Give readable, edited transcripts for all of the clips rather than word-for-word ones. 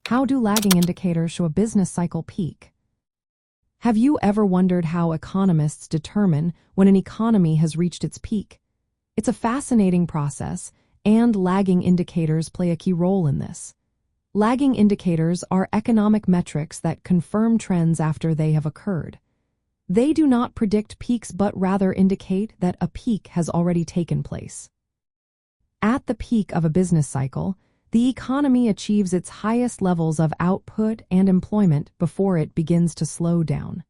How do lagging indicators show a business cycle peak? Have you ever wondered how economists determine when an economy has reached its peak? It's a fascinating process, and lagging indicators play a key role in this. Lagging indicators are economic metrics that confirm trends after they have occurred. They do not predict peaks but rather indicate that a peak has already taken place. At the peak of a business cycle, the economy achieves its highest levels of output and employment before it begins to slow down.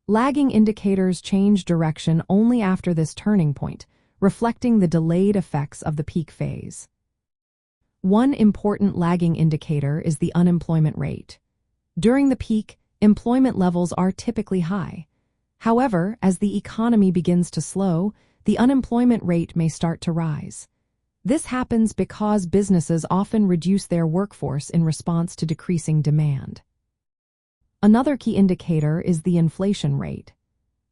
Lagging indicators change direction only after this turning point, reflecting the delayed effects of the peak phase. One important lagging indicator is the unemployment rate. During the peak, employment levels are typically high. However, as the economy begins to slow, the unemployment rate may start to rise. This happens because businesses often reduce their workforce in response to decreasing demand. Another key indicator is the inflation rate.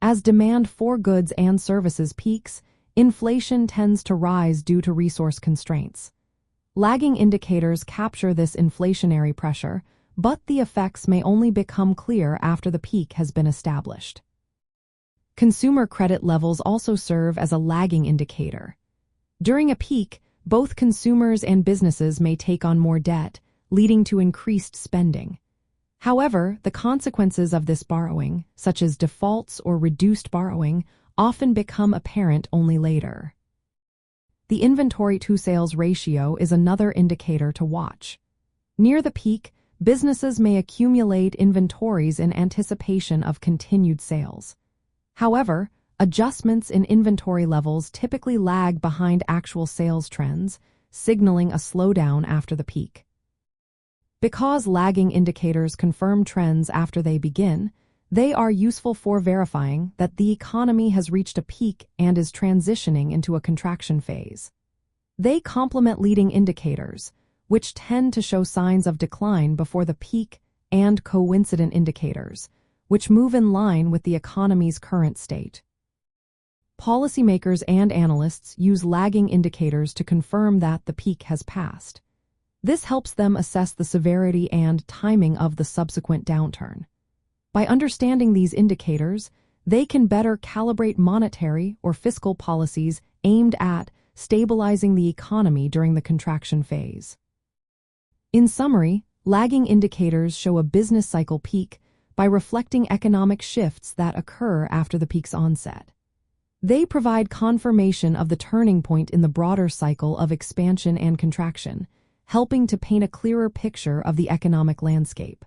As demand for goods and services peaks, inflation tends to rise due to resource constraints. Lagging indicators capture this inflationary pressure, but the effects may only become clear after the peak has been established. Consumer credit levels also serve as a lagging indicator. During a peak, both consumers and businesses may take on more debt, leading to increased spending. However, the consequences of this borrowing, such as defaults or reduced borrowing, often become apparent only later. The inventory-to-sales ratio is another indicator to watch. Near the peak, businesses may accumulate inventories in anticipation of continued sales. However, adjustments in inventory levels typically lag behind actual sales trends, signaling a slowdown after the peak. Because lagging indicators confirm trends after they begin, they are useful for verifying that the economy has reached a peak and is transitioning into a contraction phase. They complement leading indicators, which tend to show signs of decline before the peak, and coincident indicators, which move in line with the economy's current state. Policymakers and analysts use lagging indicators to confirm that the peak has passed. This helps them assess the severity and timing of the subsequent downturn. By understanding these indicators, they can better calibrate monetary or fiscal policies aimed at stabilizing the economy during the contraction phase. In summary, lagging indicators show a business cycle peak by reflecting economic shifts that occur after the peak's onset. They provide confirmation of the turning point in the broader cycle of expansion and contraction, helping to paint a clearer picture of the economic landscape.